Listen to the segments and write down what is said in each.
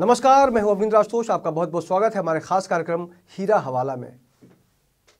नमस्कार, मैं हूं अरविंद राजतोष। आपका बहुत बहुत स्वागत है हमारे खास कार्यक्रम हीरा हवाला में।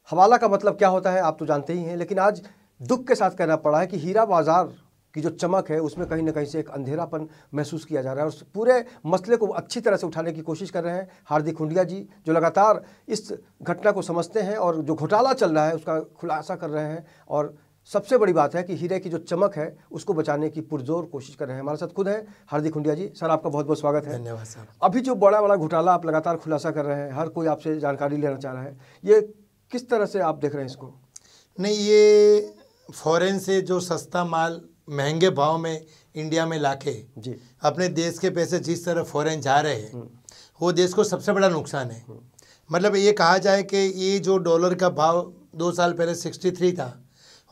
हवाला का मतलब क्या होता है आप तो जानते ही हैं, लेकिन आज दुख के साथ कहना पड़ा है कि हीरा बाजार की जो चमक है उसमें कहीं ना कहीं से एक अंधेरापन महसूस किया जा रहा है। और पूरे मसले को अच्छी तरह से उठाने की कोशिश कर रहे हैं हार्दिक हुंडिया जी, जो लगातार इस घटना को समझते हैं और जो घोटाला चल रहा है उसका खुलासा कर रहे हैं। और सबसे बड़ी बात है कि हीरे की जो चमक है उसको बचाने की पुरजोर कोशिश कर रहे हैं। हमारे साथ खुद हैं हार्दिक हुंडिया जी। सर, आपका बहुत बहुत स्वागत है। धन्यवाद सर। अभी जो बड़ा बड़ा घोटाला आप लगातार खुलासा कर रहे हैं, हर कोई आपसे जानकारी लेना चाह रहा है, ये किस तरह से आप देख रहे हैं इसको? नहीं, ये फॉरेन से जो सस्ता माल महंगे भाव में इंडिया में लाके जी अपने देश के पैसे जिस तरह फॉरेन जा रहे हैं वो देश को सबसे बड़ा नुकसान है। मतलब ये कहा जाए कि ये जो डॉलर का भाव 2 साल पहले 63 था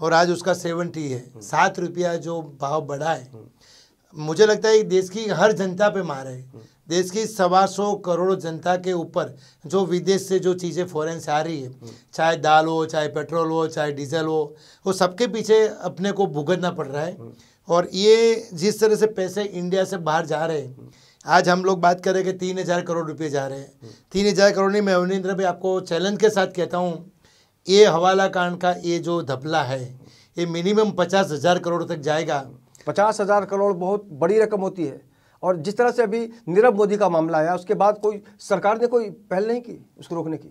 और आज उसका 70 है, 7 रुपया जो भाव बढ़ा है, मुझे लगता है देश की हर जनता पे मार है। देश की 125 करोड़ जनता के ऊपर जो विदेश से जो चीज़ें फॉरेन से आ रही है, चाहे दाल हो, चाहे पेट्रोल हो, चाहे डीजल हो, वो सबके पीछे अपने को भुगतना पड़ रहा है। और ये जिस तरह से पैसे इंडिया से बाहर जा रहे हैं, आज हम लोग बात करें कि 3000 करोड़ रुपये जा रहे हैं। 3000 करोड़ नहीं, मैं अवनिंद्र भाई आपको चैलेंज के साथ कहता हूँ, ये हवाला कांड का ये जो धपला है ये मिनिमम 50,000 करोड़ तक जाएगा। 50,000 करोड़ बहुत बड़ी रकम होती है। और जिस तरह से अभी नीरव मोदी का मामला आया उसके बाद कोई सरकार ने कोई पहल नहीं की उसको रोकने की?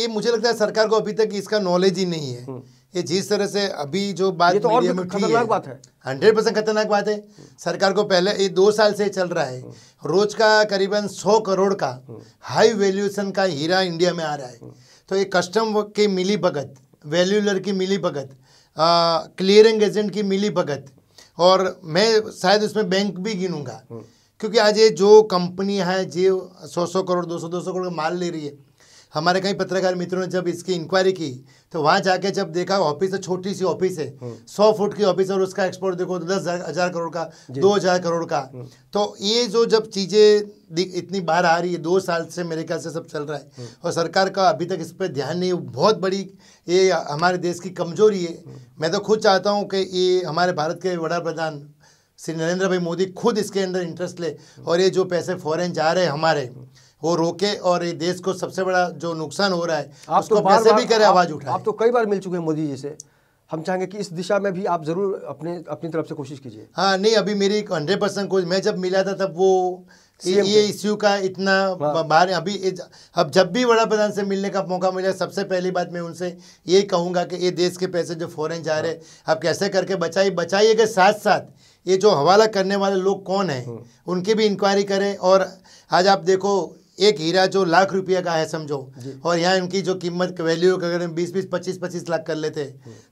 ये मुझे लगता है सरकार को अभी तक इसका नॉलेज ही नहीं है। ये जिस तरह से अभी जो बात ये तो और मीडिया में खतरनाक बात है। 100% खतरनाक बात है। सरकार को पहले ये 2 साल से चल रहा है, रोज का करीबन 100 करोड़ का हाई वैल्यूएशन का हीरा इंडिया में आ रहा है। तो ये कस्टम की मिली भगत, वैल्यूलर की मिली भगत, क्लियरिंग एजेंट की मिली भगत, और मैं शायद उसमें बैंक भी गिनूंगा, क्योंकि आज ये जो कंपनी है जो 100 करोड़ 200 करोड़ का माल ले रही है, हमारे कई पत्रकार मित्रों ने जब इसकी इंक्वायरी की तो वहाँ जाके जब देखा ऑफिस है, छोटी सी ऑफिस है, 100 फुट की ऑफिस, और उसका एक्सपोर्ट देखो तो 10,000 करोड़ का, 2,000 करोड़ का। तो ये जो जब चीज़ें इतनी बाहर आ रही है, 2 साल से मेरे ख्याल से सब चल रहा है और सरकार का अभी तक इस पर ध्यान नहीं, बहुत बड़ी ये हमारे देश की कमजोरी है। मैं तो खुद चाहता हूँ कि ये हमारे भारत के वड़ा प्रधान श्री नरेंद्र भाई मोदी खुद इसके अंदर इंटरेस्ट ले और ये जो पैसे फॉरेन जा रहे हैं हमारे वो रोके, और ये देश को सबसे बड़ा जो नुकसान हो रहा है आप उसको तो कैसे भी करे आवाज़ उठाए। आप तो कई बार मिल चुके हैं मोदी जी से, हम चाहेंगे कि इस दिशा में भी आप जरूर अपनी तरफ से कोशिश कीजिए। हाँ, नहीं, अभी मेरी 100% कोशिश, मैं जब मिला था तब वो ये इश्यू का इतना बाहर, अभी अब जब भी बड़ा प्रधान से मिलने का मौका मिले, सबसे पहली बात मैं उनसे यही कहूँगा कि ये देश के पैसे जो फॉरेन जा रहे हैं आप कैसे करके बचाइए के साथ साथ ये जो हवाला करने वाले लोग कौन हैं उनकी भी इंक्वायरी करें। और आज आप देखो, एक हीरा जो लाख रुपये का है समझो, और यहाँ इनकी जो कीमत वैल्यू अगर 20-20, 25-25 लाख कर लेते,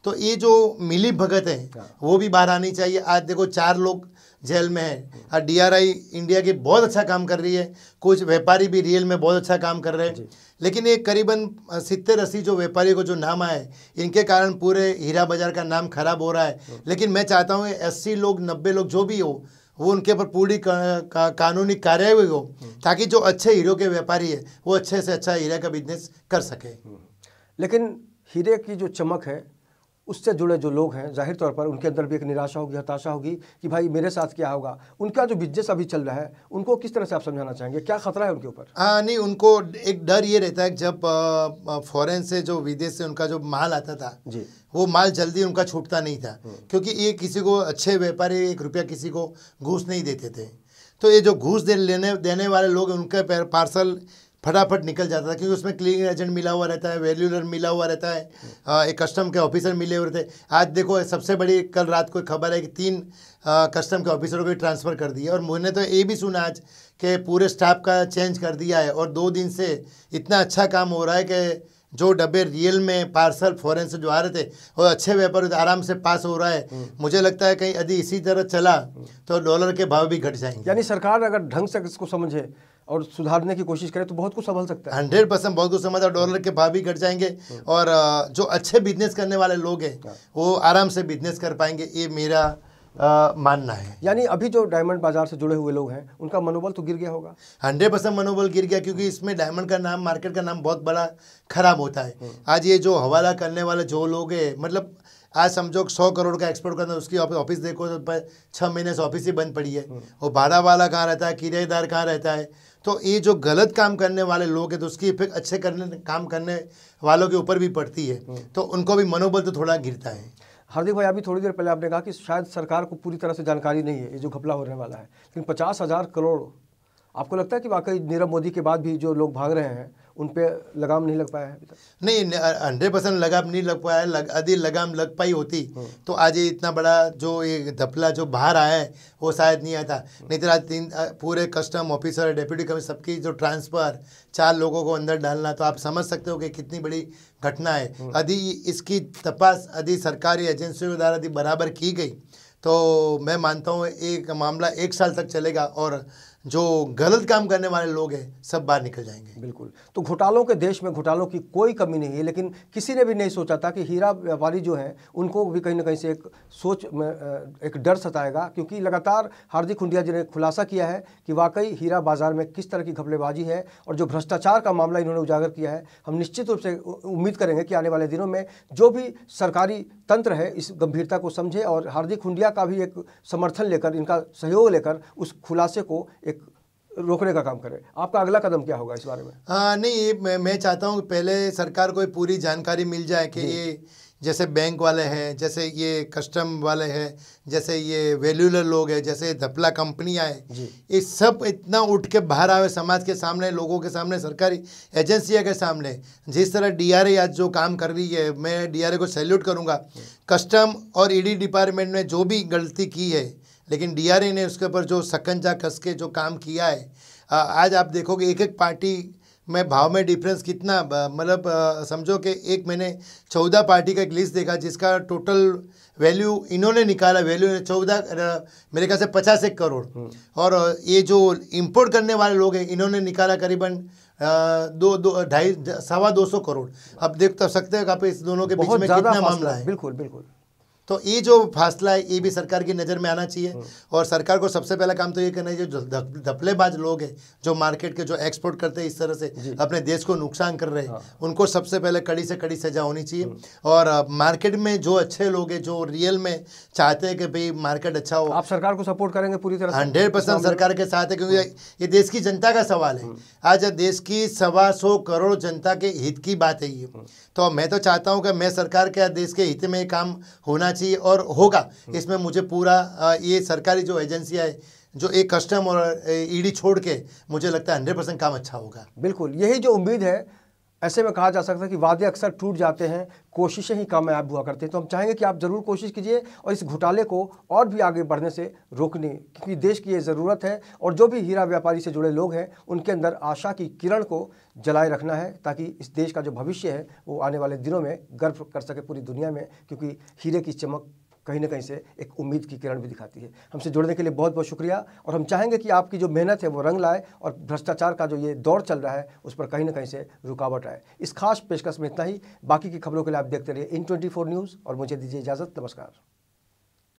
तो ये जो मिली भगत है वो भी बाहर आनी चाहिए। आज देखो 4 लोग जेल में है, और DRI इंडिया की बहुत अच्छा काम कर रही है, कुछ व्यापारी भी रियल में बहुत अच्छा काम कर रहे हैं, लेकिन ये करीबन 70-80 जो व्यापारी को जो नाम आए, इनके कारण पूरे हीरा बाजार का नाम खराब हो रहा है। लेकिन मैं चाहता हूँ 80 लोग 90 लोग जो भी हो वो उनके ऊपर पूरी कानूनी कार्यवाही हो, ताकि जो अच्छे हीरो के व्यापारी है वो अच्छे से अच्छा हीरे का बिजनेस कर सके। लेकिन हीरे की जो चमक है उससे जुड़े जो लोग हैं, जाहिर तौर पर उनके अंदर भी एक निराशा होगी, हताशा होगी कि भाई मेरे साथ क्या होगा। उनका जो बिजनेस अभी चल रहा है उनको किस तरह से आप समझाना चाहेंगे, क्या खतरा है उनके ऊपर? हाँ, नहीं, उनको एक डर ये रहता है, जब फॉरेन से जो विदेश से उनका जो माल आता था जी, वो माल जल्दी उनका छूटता नहीं था, क्योंकि ये किसी को अच्छे व्यापारी 1 रुपया किसी को घूस नहीं देते थे। तो ये जो घूस देने वाले लोग उनके पार्सल फटाफट निकल जाता था, क्योंकि उसमें क्लीनिंग एजेंट मिला हुआ रहता है, वैल्यूलर मिला हुआ रहता है, एक कस्टम के ऑफिसर मिले हुए रहते। आज देखो सबसे बड़ी कल रात को खबर है कि 3 कस्टम के ऑफिसरों को ट्रांसफ़र कर दिया, और मैंने तो ये भी सुना आज कि पूरे स्टाफ का चेंज कर दिया है, और 2 दिन से इतना अच्छा काम हो रहा है कि जो डब्बे रियल में पार्सल फॉरेन से जो आ रहे थे और अच्छे व्यापार आराम से पास हो रहा है। मुझे लगता है कहीं यदि इसी तरह चला तो डॉलर के भाव भी घट जाएंगे। यानी सरकार अगर ढंग से इसको समझे और सुधारने की कोशिश करे तो बहुत कुछ संभल सकता है। 100% बहुत कुछ समझ, डॉलर के भाव भी घट जाएंगे, और जो अच्छे बिजनेस करने वाले लोग हैं वो आराम से बिजनेस कर पाएंगे, ये मेरा मानना है। यानी अभी जो डायमंड बाजार से जुड़े हुए लोग हैं उनका मनोबल तो गिर गया होगा? 100% मनोबल गिर गया, क्योंकि इसमें डायमंड का नाम, मार्केट का नाम बहुत बड़ा खराब होता है। आज ये जो हवाला करने वाले जो लोग हैं, मतलब आज समझो 100 करोड़ का एक्सपोर्ट करना, उसकी ऑफिस देखो तो 6 महीने से ऑफिस ही बंद पड़ी है। वो भाड़ा वाला कहाँ रहता है, किराएदार कहाँ रहता है। तो ये जो गलत काम करने वाले लोग हैं तो उसकी इफेक्ट अच्छे काम करने वालों के ऊपर भी पड़ती है, तो उनको भी मनोबल तो थोड़ा गिरता है। हार्दिक भाई, अभी थोड़ी देर पहले आपने कहा कि शायद सरकार को पूरी तरह से जानकारी नहीं है ये जो घपला होने वाला है, लेकिन 50,000 करोड़, आपको लगता है कि वाकई नीरव मोदी के बाद भी जो लोग भाग रहे हैं उन पे लगाम नहीं लग पाया है अभी तक? नहीं, 100% लगाम नहीं लग पाया है। यदि लगाम लग पाई होती तो आज ये इतना बड़ा जो ये धपला जो बाहर आया है वो शायद नहीं आता। नहीं तो आज पूरे कस्टम ऑफिसर, डेप्यूटी कमिश्नर, सबकी जो ट्रांसफ़र, 4 लोगों को अंदर डालना, तो आप समझ सकते हो कि कितनी बड़ी घटना है। यदि इसकी तपास यदि सरकारी एजेंसियों द्वारा यदि बराबर की गई तो मैं मानता हूँ एक मामला 1 साल तक चलेगा और जो गलत काम करने वाले लोग हैं सब बाहर निकल जाएंगे। बिल्कुल। तो घोटालों के देश में घोटालों की कोई कमी नहीं है, लेकिन किसी ने भी नहीं सोचा था कि हीरा व्यापारी जो हैं उनको भी कहीं ना कहीं से एक सोच में एक डर सताएगा, क्योंकि लगातार हार्दिक हुंडिया जी ने खुलासा किया है कि वाकई हीरा बाजार में किस तरह की घपलेबाजी है और जो भ्रष्टाचार का मामला इन्होंने उजागर किया है। हम निश्चित रूप से उम्मीद करेंगे कि आने वाले दिनों में जो भी सरकारी तंत्र है इस गंभीरता को समझे और हार्दिक हुंडिया का भी एक समर्थन लेकर, इनका सहयोग लेकर उस खुलासे को एक रोकने का काम करे। आपका अगला कदम क्या होगा इस बारे में? नहीं, मैं चाहता हूँ पहले सरकार को पूरी जानकारी मिल जाए कि ये जैसे बैंक वाले हैं, जैसे ये कस्टम वाले हैं, जैसे ये वैल्यूलर लोग हैं, जैसे धपला कंपनियां हैं, ये सब इतना उठ के बाहर आवे समाज के सामने, लोगों के सामने, सरकारी एजेंसियों के सामने। जिस तरह डीआरए आज जो काम कर रही है, मैं डीआरए को सैल्यूट करूंगा। कस्टम और ईडी डिपार्टमेंट ने जो भी गलती की है, लेकिन डीआरए ने उसके ऊपर जो सकंजा कस के जो काम किया है, आज आप देखोगे एक एक पार्टी में भाव में डिफरेंस कितना, मतलब समझो कि एक मैंने 14 पार्टी का एक लिस्ट देखा जिसका टोटल वैल्यू इन्होंने निकाला, वैल्यू 14 मेरे ख्याल से 51 करोड़। और ये जो इंपोर्ट करने वाले लोग हैं इन्होंने निकाला करीबन 250 करोड़। अब देख सकते हैं आप इस दोनों के बीच में कितना मामला है। बिल्कुल बिल्कुल। तो ये जो फासला है ये भी सरकार की नज़र में आना चाहिए और सरकार को सबसे पहला काम तो ये करना है जो धपलेबाज लोग हैं, जो मार्केट के जो एक्सपोर्ट करते हैं इस तरह से अपने देश को नुकसान कर रहे हैं, उनको सबसे पहले कड़ी से कड़ी सजा होनी चाहिए। और मार्केट में जो अच्छे लोग हैं, जो रियल में चाहते हैं कि भाई मार्केट अच्छा हो, आप सरकार को सपोर्ट करेंगे पूरी तरह से? 100% सरकार के साथ है, क्योंकि ये देश की जनता का सवाल है। आज देश की 125 करोड़ जनता के हित की बात है ये। तो मैं तो चाहता हूँ कि मैं सरकार के देश के हित में काम होना चाहिए और होगा। इसमें मुझे पूरा ये सरकारी जो एजेंसियाँ है, जो एक कस्टम और ईडी छोड़ के, मुझे लगता है 100% काम अच्छा होगा। बिल्कुल, यही जो उम्मीद है। ऐसे में कहा जा सकता है कि वादे अक्सर टूट जाते हैं, कोशिशें ही कामयाब हुआ करती हैं। तो हम चाहेंगे कि आप ज़रूर कोशिश कीजिए और इस घोटाले को और भी आगे बढ़ने से रोकने, क्योंकि देश की ये ज़रूरत है और जो भी हीरा व्यापारी से जुड़े लोग हैं उनके अंदर आशा की किरण को जलाए रखना है, ताकि इस देश का जो भविष्य है वो आने वाले दिनों में गर्व कर सके पूरी दुनिया में, क्योंकि हीरे की चमक कहीं ना कहीं से एक उम्मीद की किरण भी दिखाती है। हमसे जुड़ने के लिए बहुत बहुत शुक्रिया और हम चाहेंगे कि आपकी जो मेहनत है वो रंग लाए और भ्रष्टाचार का जो ये दौर चल रहा है उस पर कहीं ना कहीं से रुकावट आए। इस खास पेशकश में इतना ही। बाकी की खबरों के लिए आप देखते रहिए इन 24 न्यूज़ और मुझे दीजिए इजाज़त। नमस्कार।